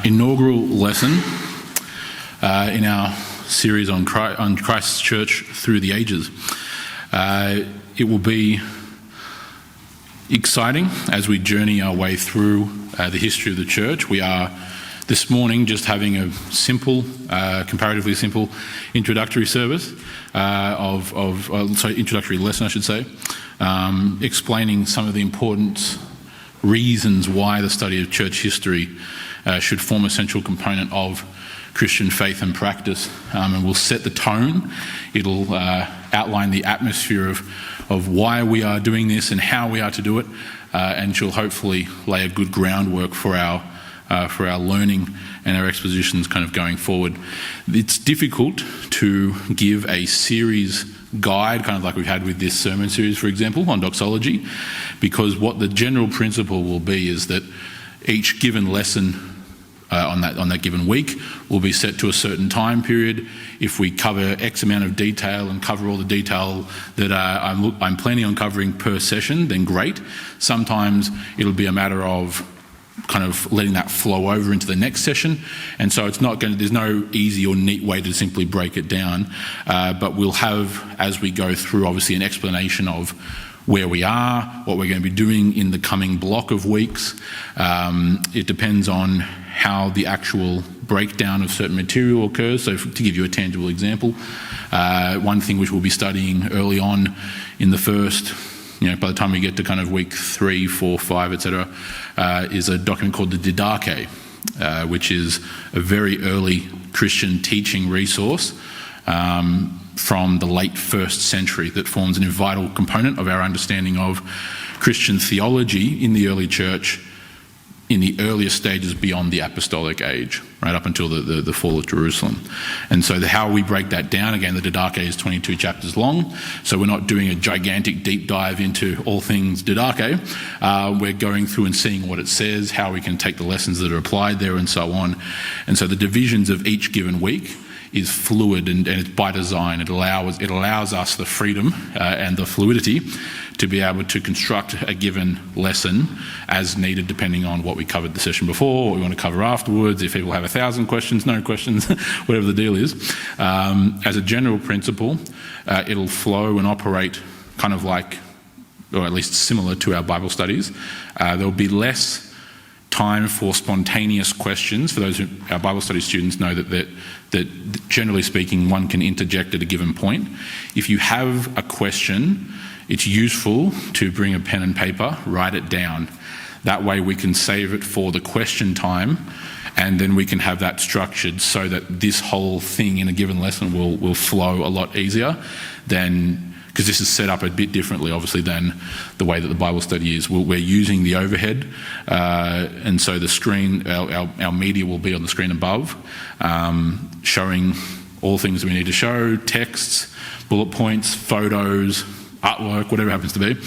inaugural lesson in our series on Christ's Church through the ages. It will be exciting as we journey our way through the history of the church. We are this morning just having a simple, comparatively simple introductory service introductory lesson, I should say, explaining some of the important reasons why the study of church history should form a central component of Christian faith and practice, and will set the tone. It'll outline the atmosphere of why we are doing this and how we are to do it, and she'll hopefully lay a good groundwork for our learning and our expositions kind of going forward. It's difficult to give a series guide, kind of like we've had with this sermon series, for example, on doxology, because what the general principle will be is that each given lesson on that given week will be set to a certain time period. If we cover X amount of detail and cover all the detail that I'm planning on covering per session, then great. Sometimes it'll be a matter of kind of letting that flow over into the next session, and so there's no easy or neat way to simply break it down, but we'll have, as we go through, obviously an explanation of where we are, what we're going to be doing in the coming block of weeks. It depends on how the actual breakdown of certain material occurs. So to give you a tangible example, one thing which we'll be studying early on in the first, by the time we get to kind of week 3, 4, 5, etc., is a document called the Didache, which is a very early Christian teaching resource from the late 1st century that forms a vital component of our understanding of Christian theology in the early church in the earliest stages beyond the apostolic age, right up until the fall of Jerusalem. And so how we break that down, again, the Didache is 22 chapters long, so we're not doing a gigantic deep dive into all things Didache. We're going through and seeing what it says, how we can take the lessons that are applied there, and so on. And so the divisions of each given week is fluid, and it's by design. It allows us the freedom and the fluidity to be able to construct a given lesson as needed, depending on what we covered the session before, what we want to cover afterwards. If people have 1,000 questions, no questions, whatever the deal is. As a general principle, it'll flow and operate kind of like, or at least similar to our Bible studies. There'll be less time for spontaneous questions. For those our Bible study students know that generally speaking, one can interject at a given point. If you have a question, it's useful to bring a pen and paper, write it down. That way we can save it for the question time, and then we can have that structured so that this whole thing in a given lesson will flow a lot easier than, because this is set up a bit differently, obviously, than the way that the Bible study is. We're using the overhead, and so the screen, our media will be on the screen above, showing all things we need to show, texts, bullet points, photos, artwork, whatever it happens to be.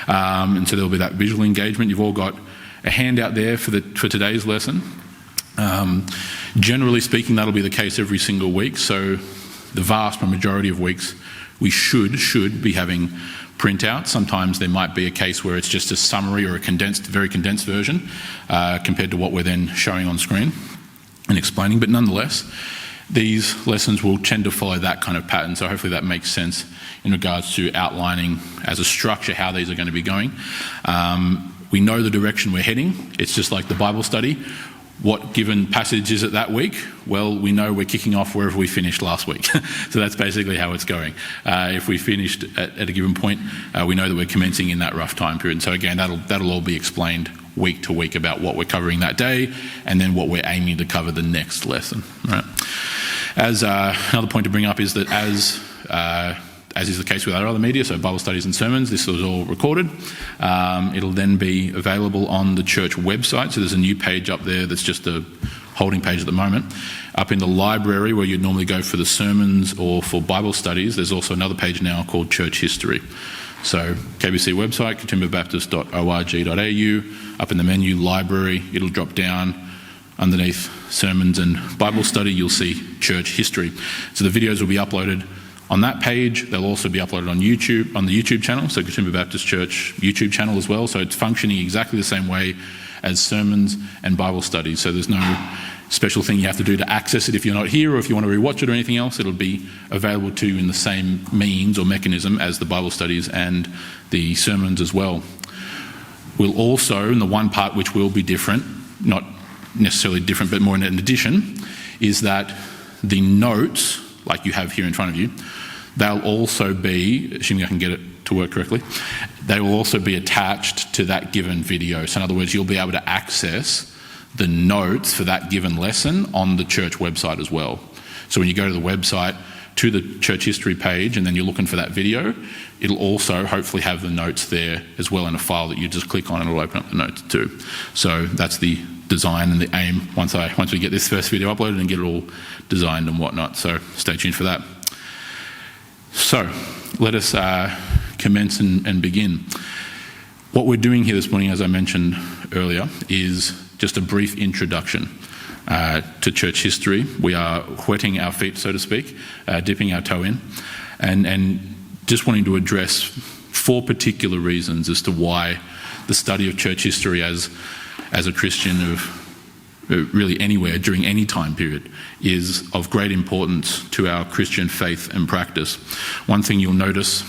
And so there'll be that visual engagement. You've all got a handout there for today's lesson. Generally speaking, that'll be the case every single week. So the vast majority of weeks, we should be having printouts. Sometimes there might be a case where it's just a summary or a very condensed version compared to what we're then showing on screen and explaining. But nonetheless, these lessons will tend to follow that kind of pattern. So hopefully that makes sense in regards to outlining as a structure how these are going to be going. We know the direction we're heading. It's just like the Bible study. What given passage is it that week? Well, we know we're kicking off wherever we finished last week. So that's basically how it's going. If we finished at a given point, we know that we're commencing in that rough time period. So again, that'll all be explained week to week about what we're covering that day, and then what we're aiming to cover the next lesson. Right. As another point to bring up is that as is the case with our other media, so Bible studies and sermons, this was all recorded. It'll then be available on the church website. So there's a new page up there that's just a holding page at the moment. Up in the library where you'd normally go for the sermons or for Bible studies, there's also another page now called Church History. So KBC website, katoombabaptist.org.au, up in the menu, library, it'll drop down. Underneath sermons and Bible study, you'll see church history. So the videos will be uploaded on that page. They'll also be uploaded on YouTube, on the YouTube channel, so Katoomba Baptist Church YouTube channel as well. So it's functioning exactly the same way as sermons and Bible studies. So there's no special thing you have to do to access it if you're not here, or if you want to rewatch it or anything else, it'll be available to you in the same means or mechanism as the Bible studies and the sermons as well. We'll also, and the one part which will be different, not necessarily different but more in addition, is that the notes, like you have here in front of you, they'll also be, assuming I can get it to work correctly, they will also be attached to that given video. So in other words, you'll be able to access the notes for that given lesson on the church website as well. So when you go to the website, to the church history page, and then you're looking for that video, it'll also hopefully have the notes there as well in a file that you just click on and it'll open up the notes too. So that's the design and the aim once we get this first video uploaded and get it all designed and whatnot. So stay tuned for that. So let us commence and begin. What we're doing here this morning, as I mentioned earlier, is just a brief introduction to church history. We are wetting our feet, so to speak, dipping our toe in, and just wanting to address 4 particular reasons as to why the study of church history as a Christian of really anywhere during any time period is of great importance to our Christian faith and practice. One thing you'll notice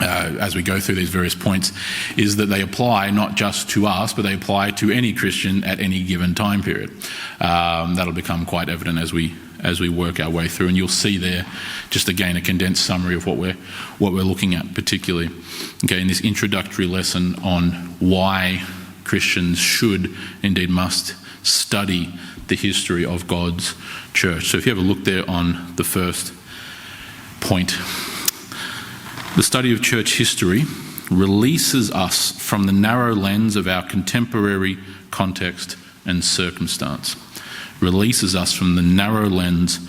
as we go through these various points is that they apply not just to us, but they apply to any Christian at any given time period. That'll become quite evident as we work our way through, and you'll see there just again a condensed summary of what we're looking at particularly. Okay, in this introductory lesson on why Christians should, indeed must, study the history of God's church. So if you have a look there on the first point, the study of church history releases us from the narrow lens of our contemporary context and circumstance. Releases us from the narrow lens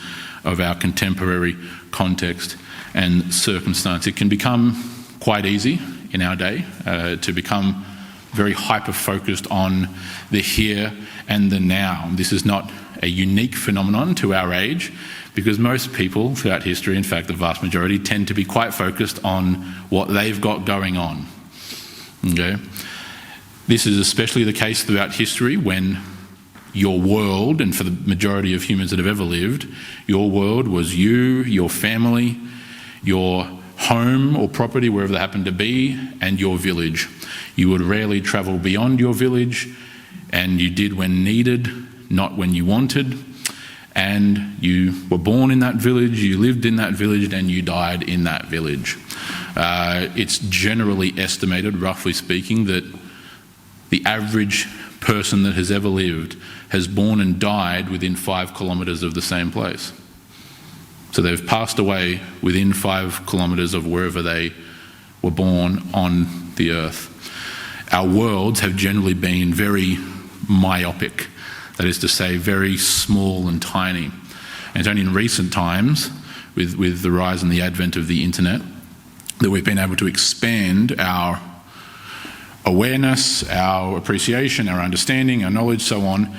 of our contemporary context and circumstance. It can become quite easy in our day to become very hyper-focused on the here and the now. This is not a unique phenomenon to our age, because most people throughout history, in fact the vast majority, tend to be quite focused on what they've got going on. Okay? This is especially the case throughout history when your world, and for the majority of humans that have ever lived, your world was you, your family, your home or property, wherever that happened to be, and your village. You would rarely travel beyond your village, and you did when needed, not when you wanted. And you were born in that village, you lived in that village, and you died in that village. It's generally estimated, roughly speaking, that the average person that has ever lived has born and died within 5 kilometres of the same place. So they've passed away within 5 kilometres of wherever they were born on the earth. Our worlds have generally been very myopic. That is to say, very small and tiny. And it's only in recent times, with the rise and the advent of the internet, that we've been able to expand our awareness, our appreciation, our understanding, our knowledge, so on,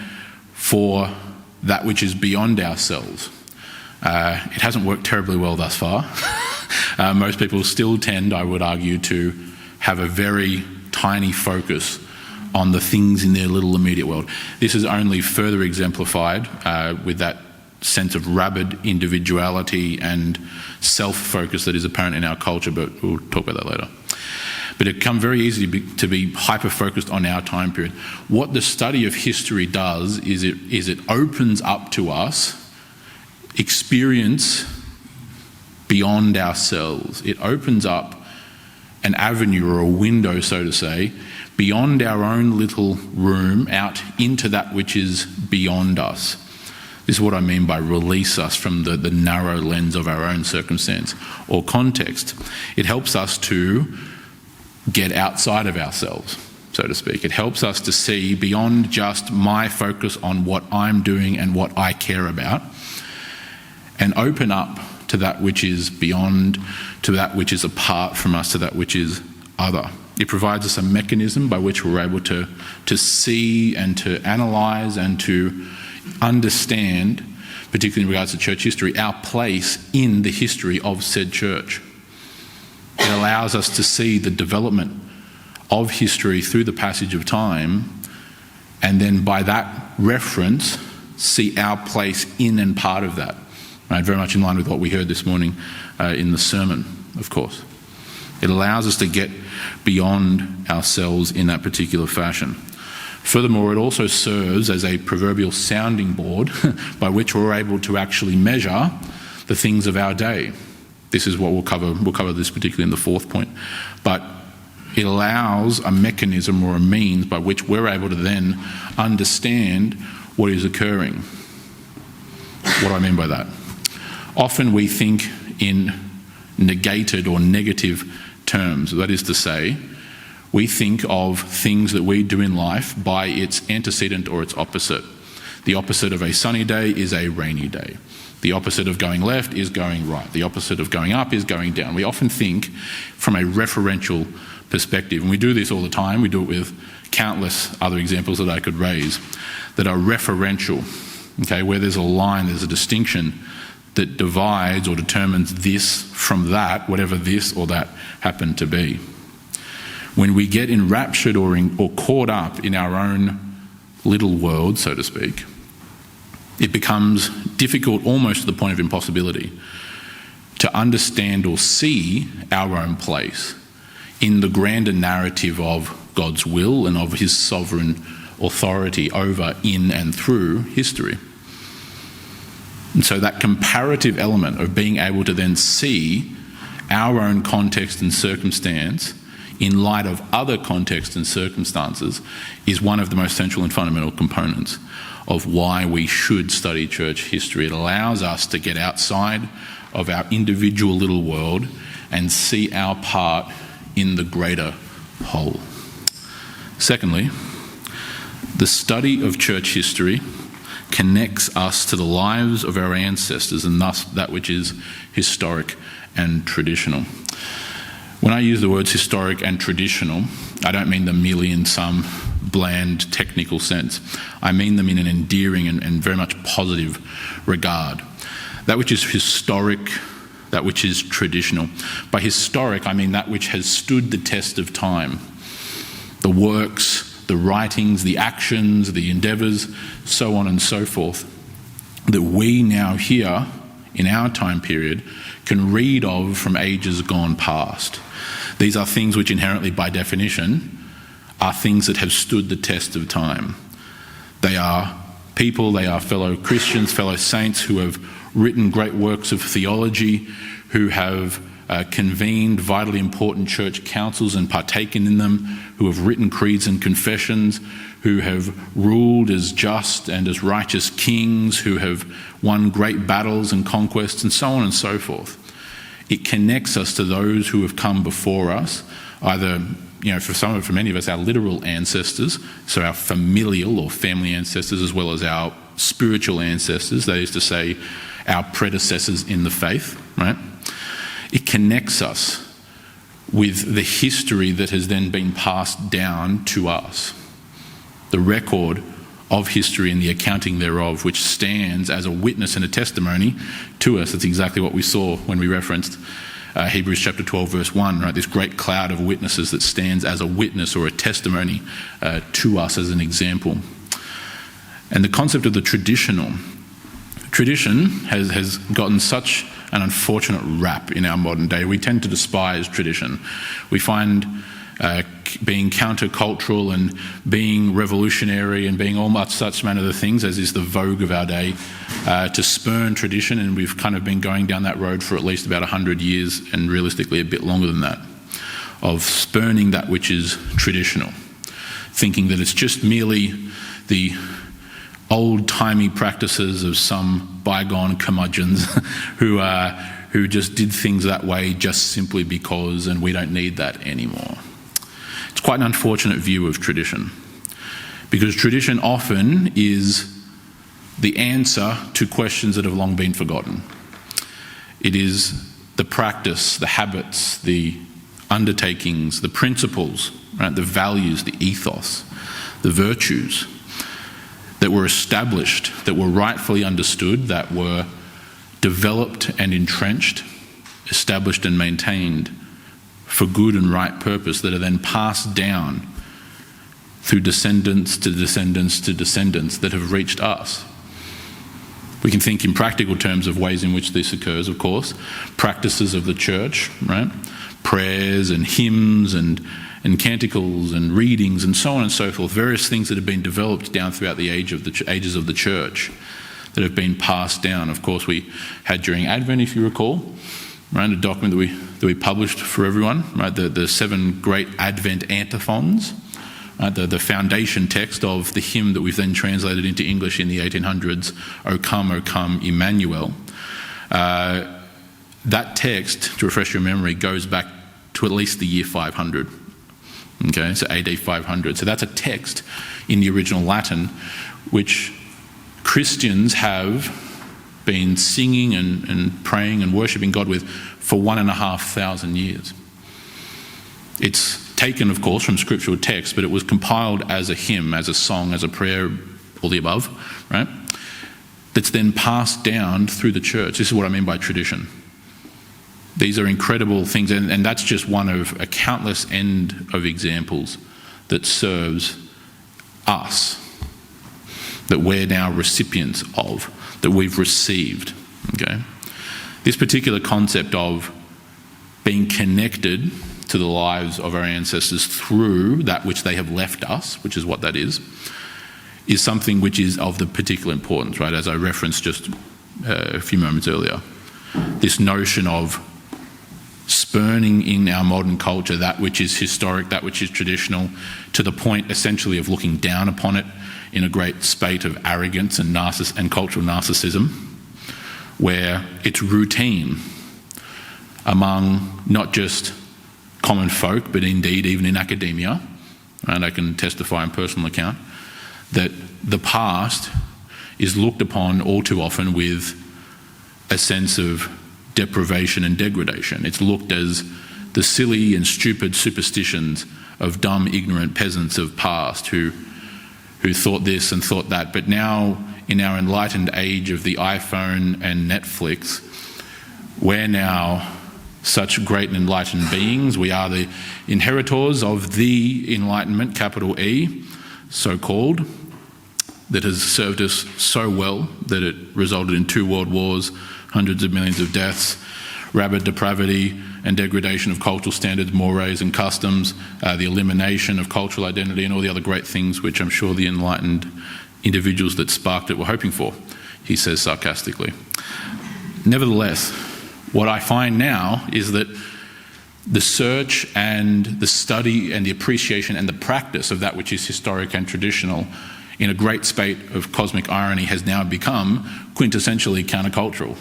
for that which is beyond ourselves. It hasn't worked terribly well thus far. Most people still tend, I would argue, to have a very tiny focus on the things in their little immediate world. This is only further exemplified with that sense of rabid individuality and self-focus that is apparent in our culture, but we'll talk about that later. But it can become very easy to be hyper-focused on our time period. What the study of history does is it opens up to us experience beyond ourselves. It opens up an avenue or a window, so to say, beyond our own little room, out into that which is beyond us. This is what I mean by release us from the narrow lens of our own circumstance or context. It helps us to get outside of ourselves, so to speak. It helps us to see beyond just my focus on what I'm doing and what I care about, and open up to that which is beyond, to that which is apart from us, to that which is other. It provides us a mechanism by which we're able to see and to analyse and to understand, particularly in regards to church history, our place in the history of said church. It allows us to see the development of history through the passage of time, and then by that reference see our place in and part of that. Right? Very much in line with what we heard this morning in the sermon, of course. It allows us to get beyond ourselves in that particular fashion. Furthermore, it also serves as a proverbial sounding board by which we're able to actually measure the things of our day. This is what we'll cover. We'll cover this particularly in the fourth point. But it allows a mechanism or a means by which we're able to then understand what is occurring. What do I mean by that? Often we think in negated or negative terms. That is to say, we think of things that we do in life by its antecedent or its opposite. The opposite of a sunny day is a rainy day. The opposite of going left is going right. The opposite of going up is going down. We often think from a referential perspective, and we do this all the time. We do it with countless other examples that I could raise that are referential, okay, where there's a line, there's a distinction that divides or determines this from that, whatever this or that happened to be. When we get enraptured or caught up in our own little world, so to speak, it becomes difficult, almost to the point of impossibility, to understand or see our own place in the grander narrative of God's will and of his sovereign authority over, in and through history. And so that comparative element of being able to then see our own context and circumstance in light of other contexts and circumstances is one of the most central and fundamental components of why we should study church history. It allows us to get outside of our individual little world and see our part in the greater whole. Secondly, the study of church history connects us to the lives of our ancestors and thus that which is historic and traditional. When I use the words historic and traditional, I don't mean them merely in some bland technical sense. I mean them in an endearing and very much positive regard. That which is historic, that which is traditional. By historic, I mean that which has stood the test of time. The works, the writings, the actions, the endeavours, so on and so forth, that we now here in our time period can read of from ages gone past. These are things which inherently, by definition, are things that have stood the test of time. They are people, they are fellow Christians, fellow saints who have written great works of theology, who have convened vitally important church councils and partaken in them, who have written creeds and confessions, who have ruled as just and as righteous kings, who have won great battles and conquests, and so on and so forth. It connects us to those who have come before us, either, for many of us, our literal ancestors, so our familial or family ancestors, as well as our spiritual ancestors, that is to say, our predecessors in the faith, right? It connects us with the history that has then been passed down to us. The record of history and the accounting thereof, which stands as a witness and a testimony to us. That's exactly what we saw when we referenced Hebrews chapter 12, verse 1, right? This great cloud of witnesses that stands as a witness or a testimony to us as an example. And the concept of the traditional. Tradition has gotten such an unfortunate rap in our modern day. We tend to despise tradition. We find being countercultural and being revolutionary and being all such manner of things, as is the vogue of our day, to spurn tradition, and we've kind of been going down that road for at least about 100 years, and realistically a bit longer than that, of spurning that which is traditional, thinking that it's just merely the old-timey practices of some bygone curmudgeons who just did things that way just simply because, and we don't need that anymore. It's quite an unfortunate view of tradition, because tradition often is the answer to questions that have long been forgotten. It is the practice, the habits, the undertakings, the principles, right, the values, the ethos, the virtues that were established, that were rightfully understood, that were developed and entrenched, established and maintained for good and right purpose, that are then passed down through descendants to descendants to descendants that have reached us. We can think in practical terms of ways in which this occurs, of course. Practices of the church, right? Prayers and hymns and canticles and readings and so on and so forth. Various things that have been developed down throughout the ages of the church that have been passed down. Of course, we had during Advent, if you recall, right, a document that we published for everyone, right, the 7 great Advent antiphons, right, the foundation text of the hymn that we've then translated into English in the 1800s, O come, Emmanuel. That text, to refresh your memory, goes back to at least the year 500. Okay, so AD 500. So that's a text in the original Latin which Christians have been singing and praying and worshipping God with for 1,500 years. It's taken, of course, from scriptural text, but it was compiled as a hymn, as a song, as a prayer, all the above, right? That's then passed down through the church. This is what I mean by tradition. These are incredible things, and that's just one of a countless end of examples that serves us, that we're now recipients of, that we've received. Okay? This particular concept of being connected to the lives of our ancestors through that which they have left us, which is what that is something which is of the particular importance, right? As I referenced just a few moments earlier. This notion of spurning in our modern culture that which is historic, that which is traditional, to the point essentially of looking down upon it in a great spate of arrogance and cultural narcissism, where it's routine among not just common folk, but indeed even in academia, and I can testify on personal account, that the past is looked upon all too often with a sense of deprivation and degradation. It's looked as the silly and stupid superstitions of dumb, ignorant peasants of past who thought this and thought that. But now, in our enlightened age of the iPhone and Netflix, we're now such great and enlightened beings. We are the inheritors of the Enlightenment, capital E, so-called, that has served us so well that it resulted in 2 world wars, hundreds of millions of deaths, rabid depravity and degradation of cultural standards, mores and customs, the elimination of cultural identity and all the other great things which I'm sure the enlightened individuals that sparked it were hoping for, he says sarcastically. Nevertheless, what I find now is that the search and the study and the appreciation and the practice of that which is historic and traditional in a great spate of cosmic irony has now become quintessentially countercultural.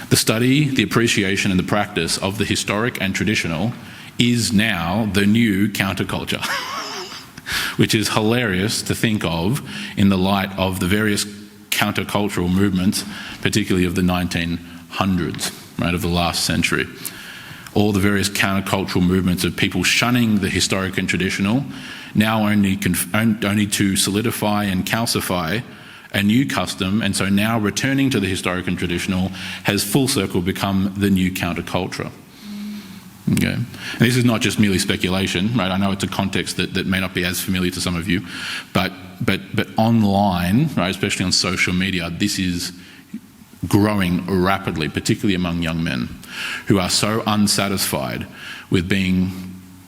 The study, the appreciation and the practice of the historic and traditional is now the new counterculture, which is hilarious to think of in the light of the various countercultural movements, particularly of the 1900s, right, of the last century. All the various countercultural movements of people shunning the historic and traditional, now only to solidify and calcify a new custom, and so now returning to the historic and traditional has full circle become the new counterculture. Okay. And this is not just merely speculation, right? I know it's a context that may not be as familiar to some of you, but online, right, especially on social media, this is growing rapidly, particularly among young men who are so unsatisfied with being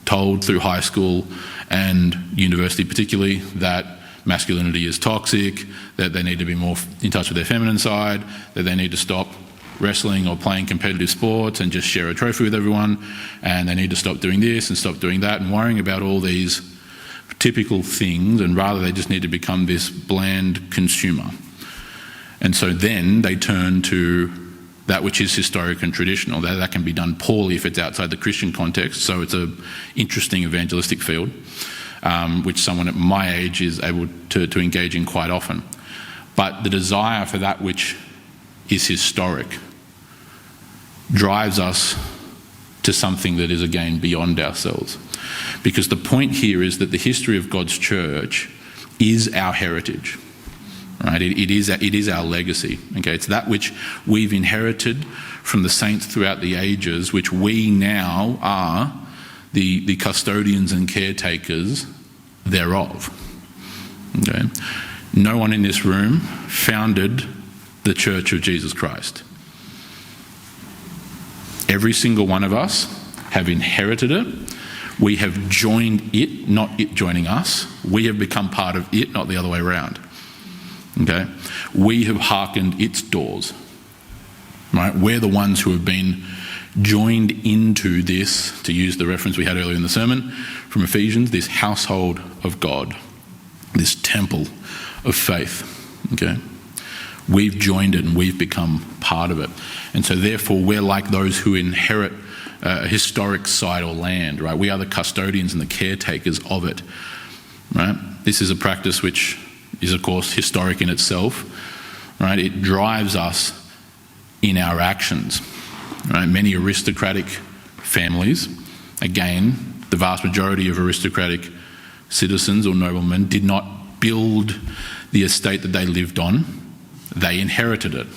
told through high school and university particularly that masculinity is toxic, that they need to be more in touch with their feminine side, that they need to stop wrestling or playing competitive sports and just share a trophy with everyone, and they need to stop doing this and stop doing that and worrying about all these typical things, and rather they just need to become this bland consumer. And so then they turn to that which is historic and traditional. That can be done poorly if it's outside the Christian context, so it's an interesting evangelistic field, which someone at my age is able to engage in quite often. But the desire for that which is historic drives us to something that is again beyond ourselves. Because the point here is that the history of God's church is our heritage. Right? It is our legacy. Okay? It's that which we've inherited from the saints throughout the ages, which we now are the custodians and caretakers thereof. Okay? No one in this room founded the Church of Jesus Christ. Every single one of us have inherited it. We have joined it, not it joining us. We have become part of it, not the other way around. Okay? We have hearkened its doors. Right? We're the ones who have been joined into this, to use the reference we had earlier in the sermon from Ephesians, this household of God, this temple of faith. Okay? We've joined it and we've become part of it. And so therefore we're like those who inherit a historic site or land, right? We are the custodians and the caretakers of it, right? This is a practice which is, of course, historic in itself, right? It drives us in our actions, right? Many aristocratic families, again, the vast majority of aristocratic citizens or noblemen did not build the estate that they lived on. They inherited it.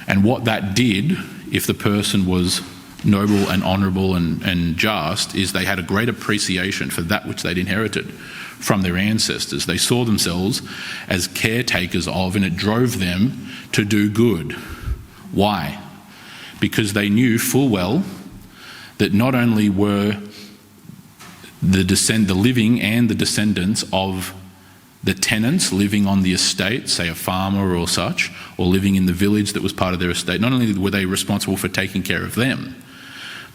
And what that did, if the person was noble and honourable and just, is they had a great appreciation for that which they'd inherited from their ancestors. They saw themselves as caretakers of, and it drove them to do good. Why? Because they knew full well that not only were the living and the descendants of the tenants living on the estate, say a farmer or such, or living in the village that was part of their estate, not only were they responsible for taking care of them,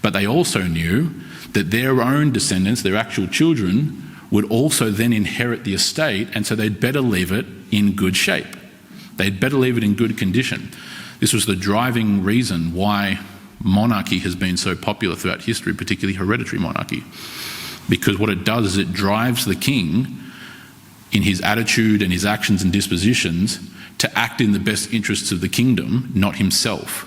but they also knew that their own descendants, their actual children, would also then inherit the estate, and so they'd better leave it in good shape. They'd better leave it in good condition. This was the driving reason why monarchy has been so popular throughout history, particularly hereditary monarchy. Because what it does is it drives the king in his attitude and his actions and dispositions to act in the best interests of the kingdom, not himself.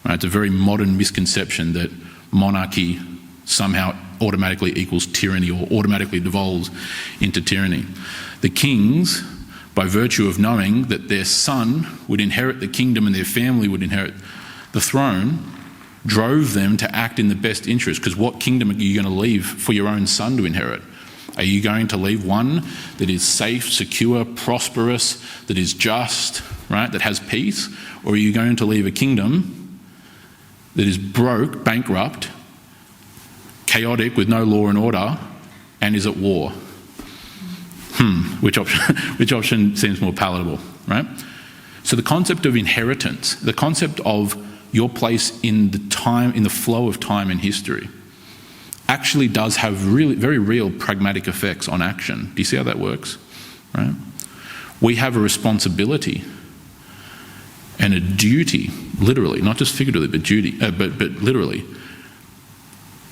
Right? It's a very modern misconception that monarchy somehow automatically equals tyranny or automatically devolves into tyranny. The kings, by virtue of knowing that their son would inherit the kingdom and their family would inherit the throne, drove them to act in the best interest. Because what kingdom are you going to leave for your own son to inherit? Are you going to leave one that is safe, secure, prosperous, that is just, right, that has peace? Or are you going to leave a kingdom that is broke, bankrupt, chaotic, with no law and order, and is at war? Which option seems more palatable, right? So the concept of inheritance, the concept of your place in the flow of time in history, actually does have really very real pragmatic effects on action. Do you see how that works? Right? We have a responsibility and a duty, literally, not just figuratively, but duty, but literally,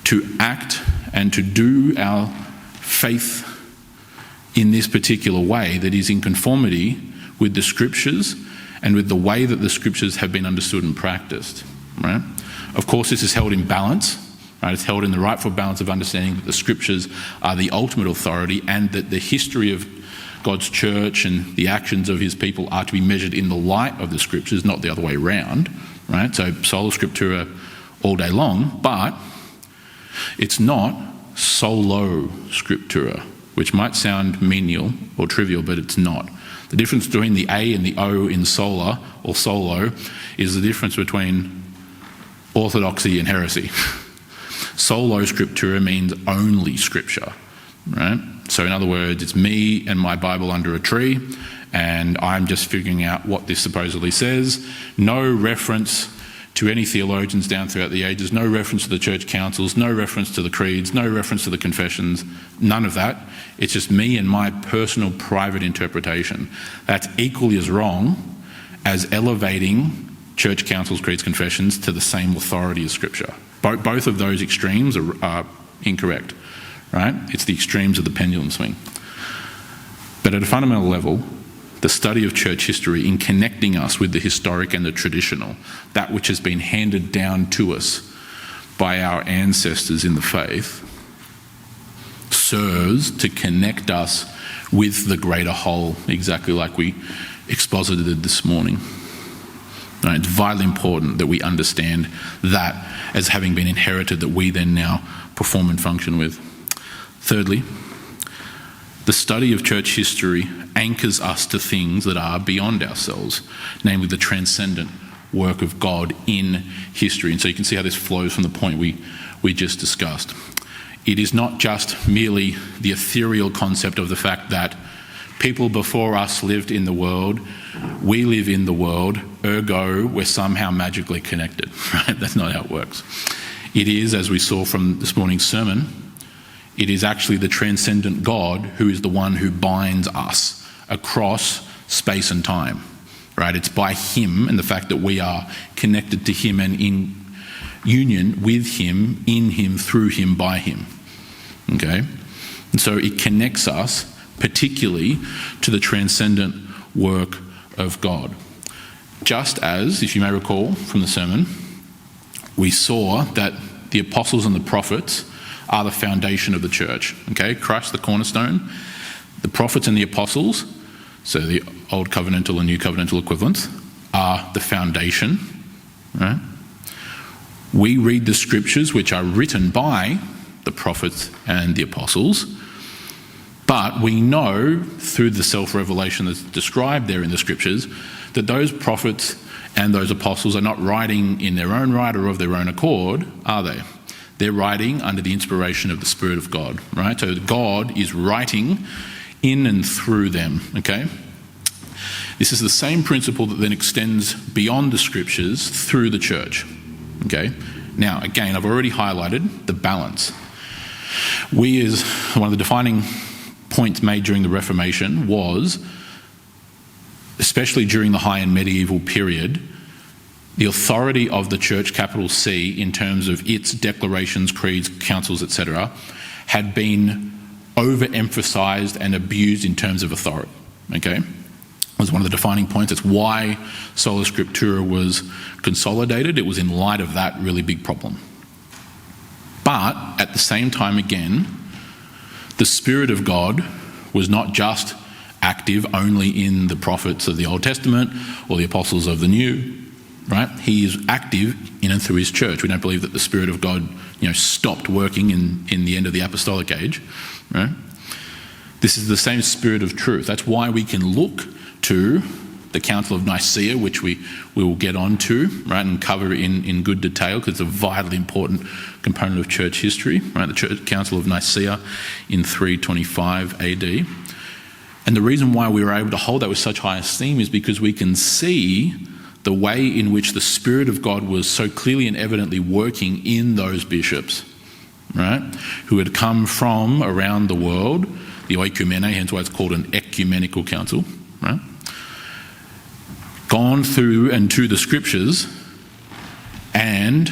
to act and to do our faith in this particular way that is in conformity with the scriptures and with the way that the scriptures have been understood and practiced. Right? Of course, this is held in balance. Right, it's held in the rightful balance of understanding that the scriptures are the ultimate authority and that the history of God's church and the actions of his people are to be measured in the light of the scriptures, not the other way around. Right? So sola scriptura all day long, but it's not solo scriptura, which might sound menial or trivial, but it's not. The difference between the A and the O in sola or solo is the difference between orthodoxy and heresy. Solo scriptura means only scripture, right? So in other words, it's me and my Bible under a tree, and I'm just figuring out what this supposedly says. No reference to any theologians down throughout the ages, no reference to the church councils, no reference to the creeds, no reference to the confessions, none of that. It's just me and my personal private interpretation. That's equally as wrong as elevating church councils, creeds, confessions to the same authority as scripture. Both of those extremes are incorrect, right? It's the extremes of the pendulum swing. But at a fundamental level, the study of church history in connecting us with the historic and the traditional, that which has been handed down to us by our ancestors in the faith, serves to connect us with the greater whole, exactly like we exposited this morning. Right, it's vitally important that we understand that as having been inherited, that we then now perform and function with. Thirdly, The study of church history anchors us to things that are beyond ourselves, namely the transcendent work of God in history. And so you can see how this flows from the point we just discussed. It is not just merely the ethereal concept of the fact that people before us lived in the world, we live in the world, ergo we're somehow magically connected. Right? That's not how it works. It is, as we saw from this morning's sermon, it is actually the transcendent God who is the one who binds us across space and time. Right? It's by him and the fact that we are connected to him and in union with him, in him, through him, by him. Okay? And so it connects us particularly to the transcendent work of God. Just as, if you may recall from the sermon, we saw that the apostles and the prophets are the foundation of the church. Okay? Christ, the cornerstone, the prophets and the apostles, so the old covenantal and new covenantal equivalents, are the foundation. Right? We read the scriptures which are written by the prophets and the apostles, but we know through the self-revelation that's described there in the scriptures that those prophets and those apostles are not writing in their own right or of their own accord, are they? They're writing under the inspiration of the Spirit of God, right? So God is writing in and through them, okay? This is the same principle that then extends beyond the scriptures through the church, okay? Now, again, I've already highlighted the balance. We, as one of the defining points made during the Reformation was, especially during the high and medieval period, the authority of the church, capital C, in terms of its declarations, creeds, councils, etc., had been overemphasized and abused in terms of authority. Okay? It was one of the defining points. It's why Sola Scriptura was consolidated. It was in light of that really big problem. But at the same time, again, the Spirit of God was not just active only in the prophets of the Old Testament or the apostles of the New, right? He is active in and through his church. We don't believe that the Spirit of God, stopped working in the end of the apostolic age, right? This is the same Spirit of truth. That's why we can look to the Council of Nicaea, which we will get onto, right, and cover in good detail, because it's a vitally important component of church history, right? The Council of Nicaea in 325 AD. And the reason why we were able to hold that with such high esteem is because we can see the way in which the Spirit of God was so clearly and evidently working in those bishops, right, who had come from around the world, the oikumene, hence why it's called an ecumenical council, right, gone through and to the scriptures, and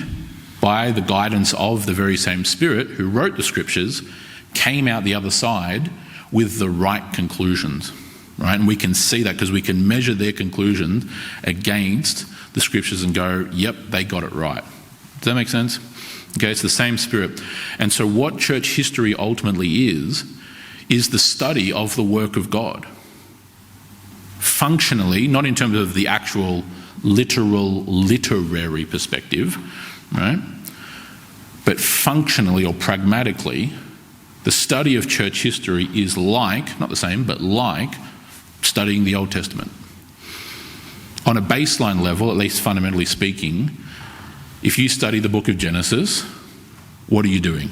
by the guidance of the very same Spirit who wrote the scriptures, came out the other side with the right conclusions, right? And we can see that because we can measure their conclusions against the scriptures and go, yep, they got it right. Does that make sense? Okay, it's the same Spirit. And so what church history ultimately is the study of the work of God. Functionally, not in terms of the actual literary perspective, right? But functionally or pragmatically, the study of church history is like, not the same, but like studying the Old Testament. On a baseline level, at least fundamentally speaking, if you study the book of Genesis, what are you doing?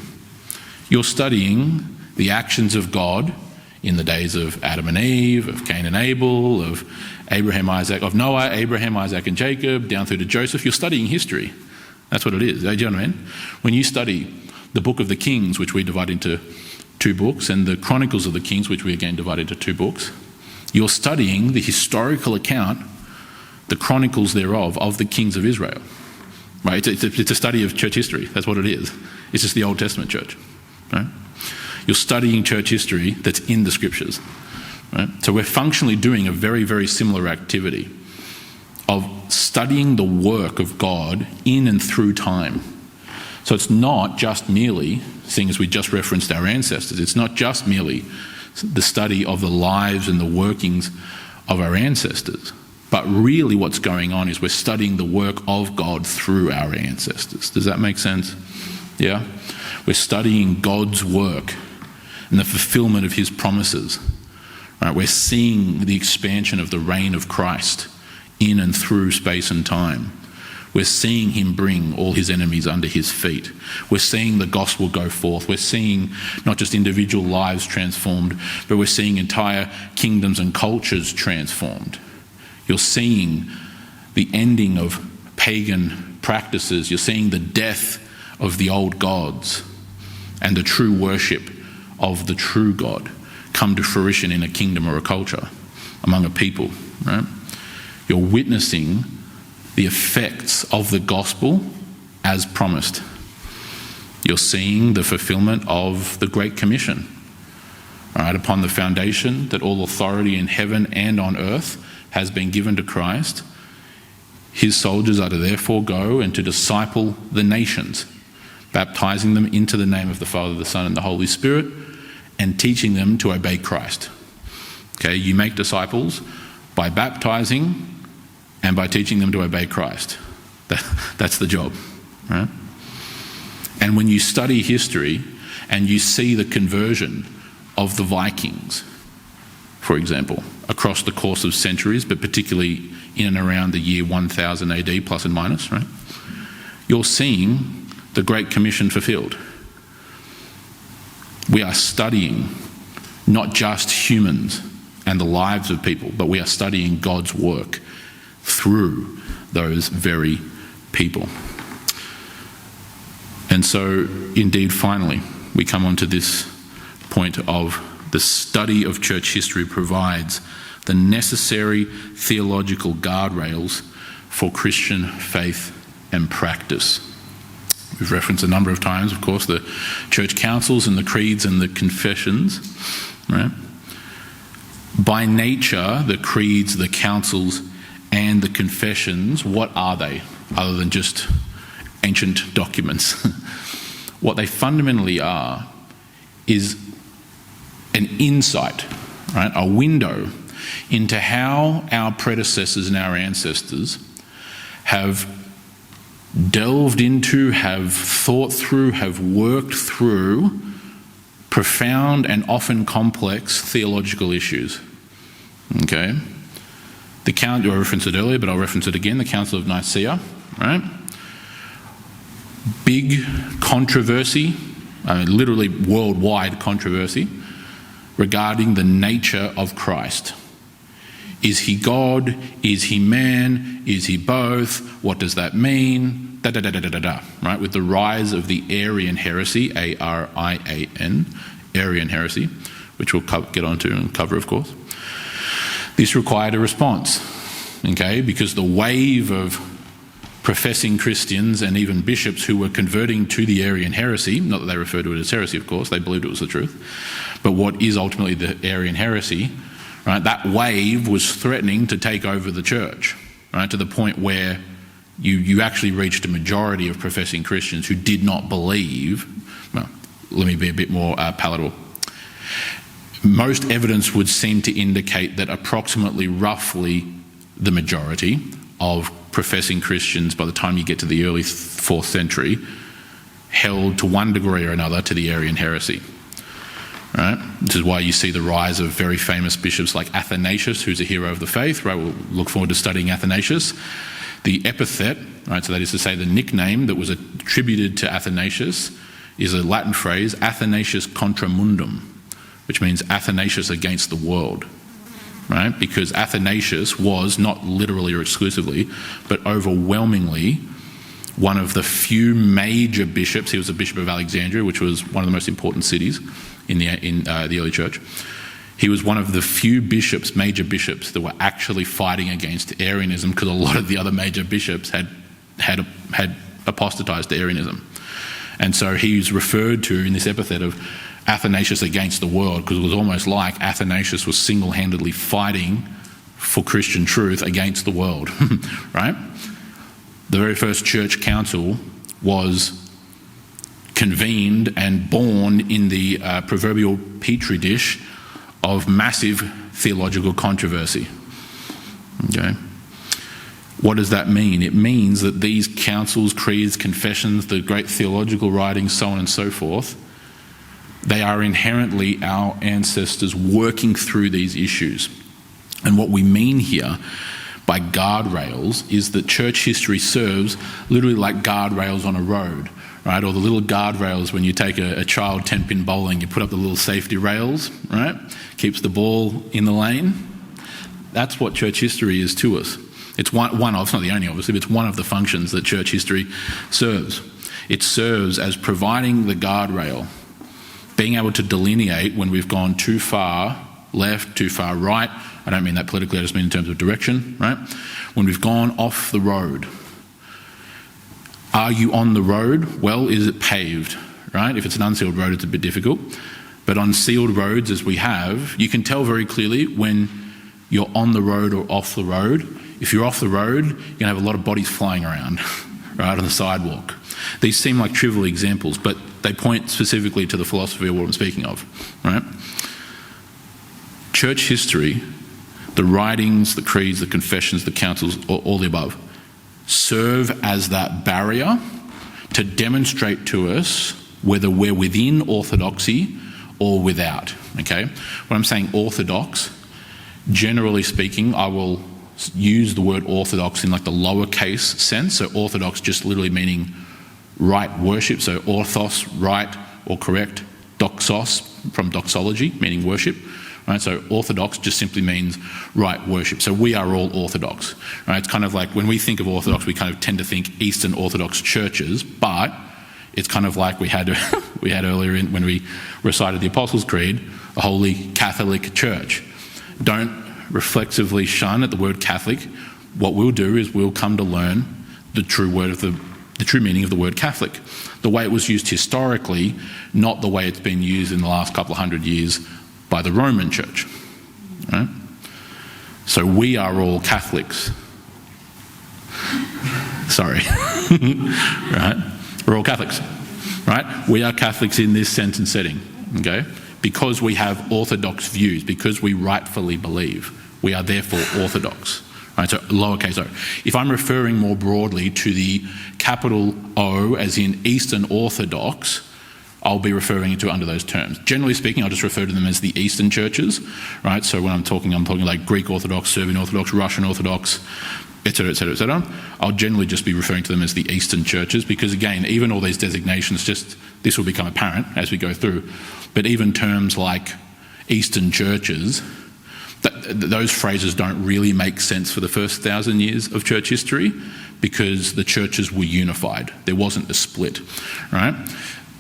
You're studying the actions of God in the days of Adam and Eve, of Cain and Abel, of Abraham, Isaac, of Noah, Abraham, Isaac and Jacob, down through to Joseph. You're studying history. That's what it is. Do you know what I mean? When you study the book of the Kings, which we divide into 2 books, and the Chronicles of the Kings, which we again divide into 2 books, you're studying the historical account, the chronicles thereof, of the kings of Israel. Right? It's a study of church history. That's what it is. It's just the Old Testament church. Right? You're studying church history that's in the scriptures. Right? So we're functionally doing a very, very similar activity of studying the work of God in and through time. So it's not just merely, seeing as we just referenced our ancestors, it's not just merely the study of the lives and the workings of our ancestors, but really what's going on is we're studying the work of God through our ancestors. Does that make sense? Yeah? We're studying God's work and the fulfillment of his promises. Right? We're seeing the expansion of the reign of Christ in and through space and time. We're seeing him bring all his enemies under his feet. We're seeing the gospel go forth. We're seeing not just individual lives transformed, but we're seeing entire kingdoms and cultures transformed. You're seeing the ending of pagan practices. You're seeing the death of the old gods and the true worship of the true God come to fruition in a kingdom or a culture, among a people, right? You're witnessing the effects of the gospel as promised. You're seeing the fulfillment of the Great Commission. Right, upon the foundation that all authority in heaven and on earth has been given to Christ, his soldiers are to therefore go and to disciple the nations, baptizing them into the name of the Father, the Son, and the Holy Spirit, and teaching them to obey Christ. Okay, you make disciples by baptizing and by teaching them to obey Christ. That's the job, right? And when you study history and you see the conversion of the Vikings, for example, across the course of centuries, but particularly in and around the year 1000 AD, plus and minus, right? You're seeing the Great Commission fulfilled. We are studying not just humans and the lives of people, but we are studying God's work through those very people. And so, indeed, finally, we come on to this point of the study of church history provides the necessary theological guardrails for Christian faith and practice. We've referenced a number of times, of course, the church councils and the creeds and the confessions, right? By nature, the creeds, the councils, and the confessions, what are they, other than just ancient documents? What they fundamentally are is an insight, right? A window into how our predecessors and our ancestors have delved into, have thought through, have worked through profound and often complex theological issues. Okay? I referenced it earlier, but I'll reference it again, the Council of Nicaea, right? Big controversy, literally worldwide controversy, regarding the nature of Christ. Is he God? Is he man? Is he both? What does that mean? Right? With the rise of the Arian heresy, A-R-I-A-N, Arian heresy, which we'll get onto and cover, of course. This required a response, okay? Because the wave of professing Christians and even bishops who were converting to the Arian heresy, not that they referred to it as heresy, of course, they believed it was the truth, but what is ultimately the Arian heresy, right? That wave was threatening to take over the church, right? To the point where you actually reached a majority of professing Christians who did not believe. Well, let me be a bit more palatable. Most evidence would seem to indicate that approximately, roughly, the majority of professing Christians by the time you get to the early 4th century held to one degree or another to the Arian heresy. Right? This is why you see the rise of very famous bishops like Athanasius, who's a hero of the faith. Right? We'll look forward to studying Athanasius. The epithet, right, so that is to say the nickname that was attributed to Athanasius, is a Latin phrase, Athanasius contra mundum, which means Athanasius against the world, right? Because Athanasius was, not literally or exclusively, but overwhelmingly one of the few major bishops. He was a bishop of Alexandria, which was one of the most important cities in the early church. He was one of the few bishops, major bishops, that were actually fighting against Arianism, because a lot of the other major bishops had apostatized to Arianism. And so he's referred to in this epithet of Athanasius against the world, because it was almost like Athanasius was single-handedly fighting for Christian truth against the world, right? The very first church council was convened and born in the proverbial petri dish of massive theological controversy. Okay? What does that mean? It means that these councils, creeds, confessions, the great theological writings, so on and so forth, They are inherently our ancestors working through these issues. And what we mean here by guardrails is that church history serves literally like guardrails on a road, right? Or the little guardrails when you take a child 10-pin bowling, you put up the little safety rails, right? Keeps the ball in the lane. That's what church history is to us. It's one of, it's not the only obviously, but it's one of the functions that church history serves. It serves as providing the guardrail, being able to delineate when we've gone too far left, too far right. I don't mean that politically, I just mean in terms of direction, right? When we've gone off the road. Are you on the road? Well, is it paved, right? If it's an unsealed road, it's a bit difficult. But on sealed roads, as we have, you can tell very clearly when you're on the road or off the road. If you're off the road, you're going to have a lot of bodies flying around, right, on the sidewalk. These seem like trivial examples, but they point specifically to the philosophy of what I'm speaking of, right? Church history, the writings, the creeds, the confessions, the councils, all the above, serve as that barrier to demonstrate to us whether we're within orthodoxy or without, okay? When I'm saying orthodox, generally speaking, I will use the word orthodox in like the lowercase sense. So orthodox just literally meaning right worship. So orthos, right or correct. Doxos, from doxology, meaning worship. Right? So orthodox just simply means right worship. So we are all orthodox. Right? It's kind of like when we think of orthodox, we kind of tend to think Eastern Orthodox churches, but it's kind of like we had earlier when we recited the Apostles' Creed, a holy Catholic church. Don't reflexively shun at the word Catholic. What we'll do is we'll come to learn the true meaning of the word Catholic, the way it was used historically, not the way it's been used in the last couple of hundred years by the Roman Church. Right? So we are all Catholics. Sorry. Right? We're all Catholics. Right? We are Catholics in this sense and setting. Okay? Because we have orthodox views, because we rightfully believe, we are therefore orthodox. Right, so lowercase o. If I'm referring more broadly to the capital O as in Eastern Orthodox, I'll be referring to under those terms. Generally speaking, I'll just refer to them as the Eastern churches. Right, so when I'm talking like Greek Orthodox, Serbian Orthodox, Russian Orthodox, etc., etc., etc. I'll generally just be referring to them as the Eastern churches because, again, even all these designations, this will become apparent as we go through. But even terms like Eastern churches, those phrases don't really make sense for the first 1,000 years of church history because the churches were unified. There wasn't a split, right?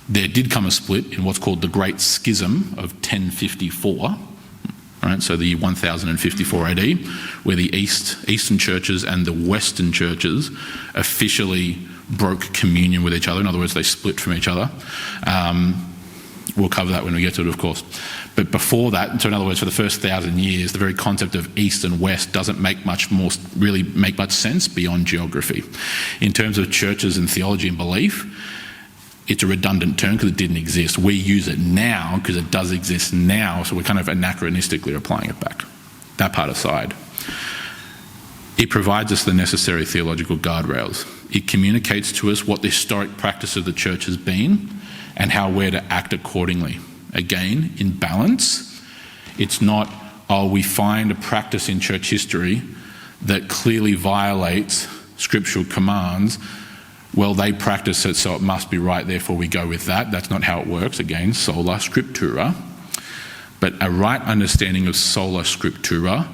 There did come a split in what's called the Great Schism of 1054, right? So the 1054 AD, where the Eastern churches and the Western churches officially broke communion with each other. In other words, they split from each other. We'll cover that when we get to it, of course. But before that, so in other words, for the first 1,000 years, the very concept of East and West doesn't really make much sense beyond geography. In terms of churches and theology and belief, it's a redundant term because it didn't exist. We use it now because it does exist now, so we're kind of anachronistically applying it back. That part aside. It provides us the necessary theological guardrails. It communicates to us what the historic practice of the church has been and how we're to act accordingly. Again, in balance, it's not, we find a practice in church history that clearly violates scriptural commands. Well, they practice it, so it must be right, therefore we go with that. That's not how it works. Again, sola scriptura. But a right understanding of sola scriptura,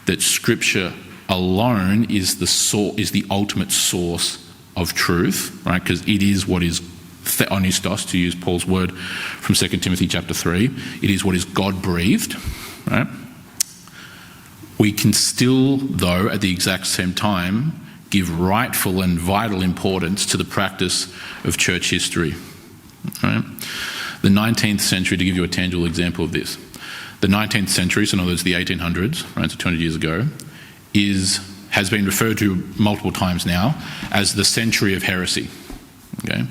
that scripture alone is the ultimate source of truth, right? Because it is what is theonistos, to use Paul's word from 2 Timothy chapter 3. It is what is God-breathed, right? We can still, though, at the exact same time, give rightful and vital importance to the practice of church history. Right? The 19th century, to give you a tangible example of this, the 19th century, so in other words the 1800s, right, so 200 years ago, has been referred to multiple times now as the century of heresy. Okay?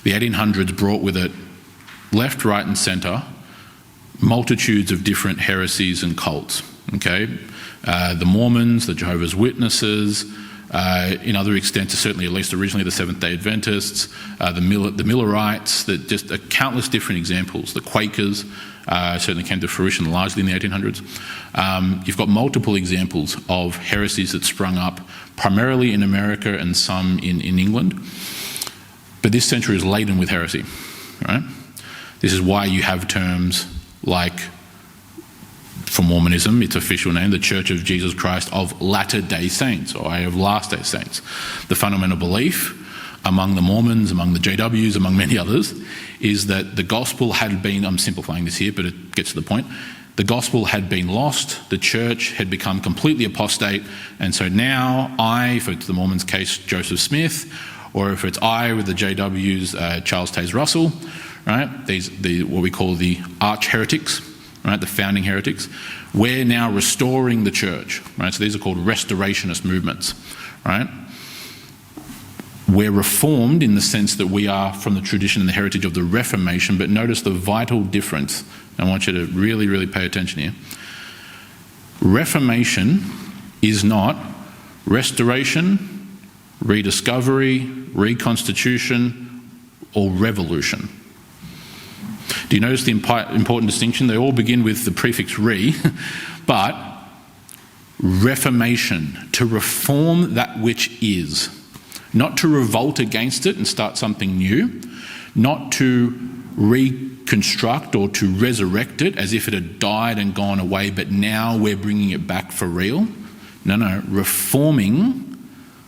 The 1800s brought with it, left, right and centre, multitudes of different heresies and cults. Okay? The Mormons, the Jehovah's Witnesses, in other extents, certainly at least originally the Seventh-day Adventists, the Millerites, just countless different examples. The Quakers certainly came to fruition largely in the 1800s. You've got multiple examples of heresies that sprung up, primarily in America and some in England. But this century is laden with heresy, right? This is why you have terms like, for Mormonism, its official name, the Church of Jesus Christ of Latter-day Saints, or of Last-day Saints. The fundamental belief among the Mormons, among the JWs, among many others, is that the gospel had been, I'm simplifying this here, but it gets to the point, the gospel had been lost, the church had become completely apostate, and so now if it's the Mormons' case, Joseph Smith, or if it's with the JWs, Charles Taze Russell, right? What we call the arch heretics, right? The founding heretics. We're now restoring the church, right? So these are called restorationist movements, right? We're reformed in the sense that we are from the tradition and the heritage of the Reformation, but notice the vital difference. I want you to really, really pay attention here. Reformation is not restoration, rediscovery, reconstitution, or revolution. Do you notice the important distinction? They all begin with the prefix re, but reformation, to reform that which is, not to revolt against it and start something new, not to reconstruct or to resurrect it as if it had died and gone away, but now we're bringing it back for real. No, reforming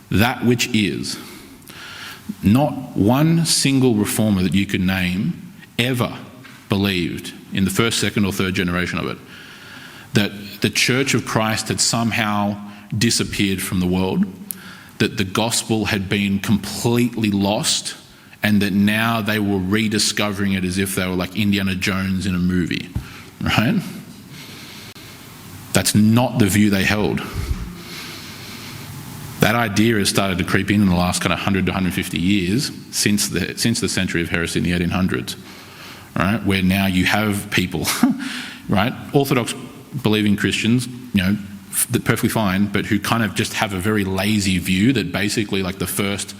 that which is. Not one single reformer that you could name ever believed in the first, second, or third generation of it that the Church of Christ had somehow disappeared from the world, that the gospel had been completely lost, and that now they were rediscovering it as if they were like Indiana Jones in a movie, right? That's not the view they held. That idea has started to creep in the last kind of 100 to 150 years since the century of heresy in the 1800s, right? Where now you have people, right? Orthodox believing Christians, perfectly fine, but who kind of just have a very lazy view that basically like the first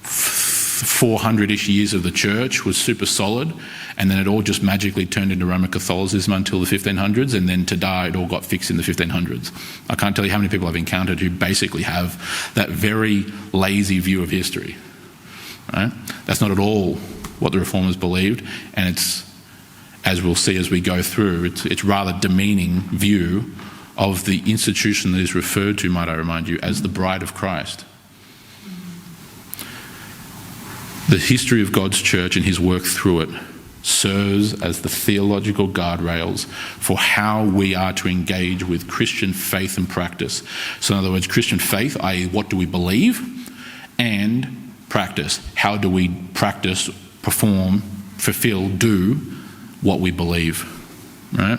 400-ish years of the church was super solid, and then it all just magically turned into Roman Catholicism until the 1500s, and then it all got fixed in the 1500s. I can't tell you how many people I've encountered who basically have that very lazy view of history. Right? That's not at all what the Reformers believed, and it's, as we'll see as we go through, it's rather demeaning view of the institution that is referred to, might I remind you, as the bride of Christ. The history of God's church and his work through it serves as the theological guardrails for how we are to engage with Christian faith and practice. So in other words, Christian faith, i.e. what do we believe, and practice. How do we practice, perform, fulfill, do what we believe, right?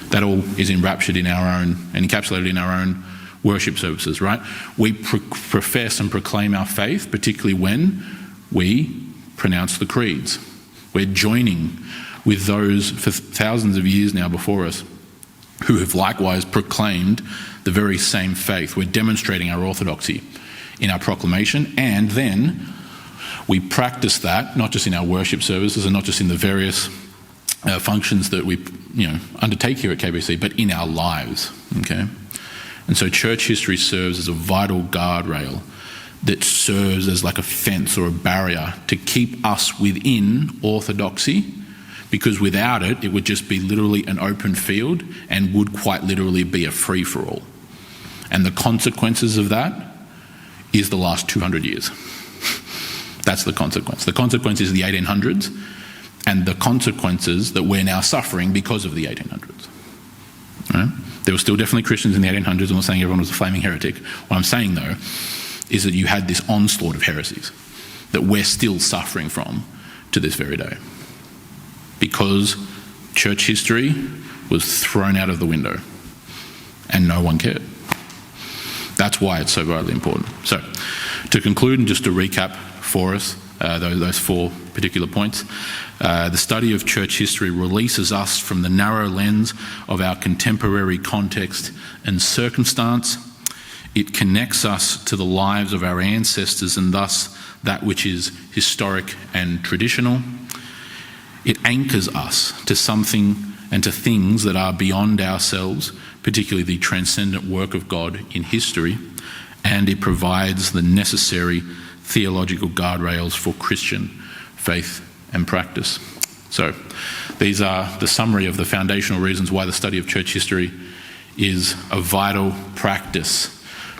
That all is enraptured in our own and encapsulated in our own worship services, right? We profess and proclaim our faith, particularly when we pronounce the creeds. We're joining with those for thousands of years now before us who have likewise proclaimed the very same faith. We're demonstrating our orthodoxy in our proclamation, and then we practice that not just in our worship services and not just in the various functions that we undertake here at KBC, but in our lives. Okay, and so church history serves as a vital guardrail that serves as like a fence or a barrier to keep us within orthodoxy, because without it, it would just be literally an open field and would quite literally be a free-for-all. And the consequences of that is the last 200 years. That's the consequence. The consequence is the 1800s, and the consequences that we're now suffering because of the 1800s. Right? There were still definitely Christians in the 1800s. I'm not saying everyone was a flaming heretic. What I'm saying, though, is that you had this onslaught of heresies that we're still suffering from to this very day, because church history was thrown out of the window and no one cared. That's why it's so vitally important. So, to conclude and just to recap for us those four particular points, the study of church history releases us from the narrow lens of our contemporary context and circumstance. It connects us to the lives of our ancestors and thus that which is historic and traditional. It anchors us to something and to things that are beyond ourselves, particularly the transcendent work of God in history, and it provides the necessary theological guardrails for Christian faith and practice. So these are the summary of the foundational reasons why the study of church history is a vital practice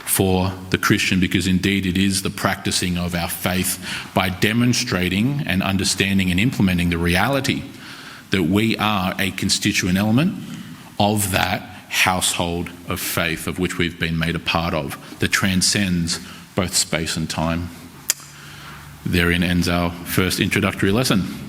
for the Christian, because indeed it is the practicing of our faith by demonstrating and understanding and implementing the reality that we are a constituent element of that household of faith of which we've been made a part of, that transcends both space and time. Therein ends our first introductory lesson.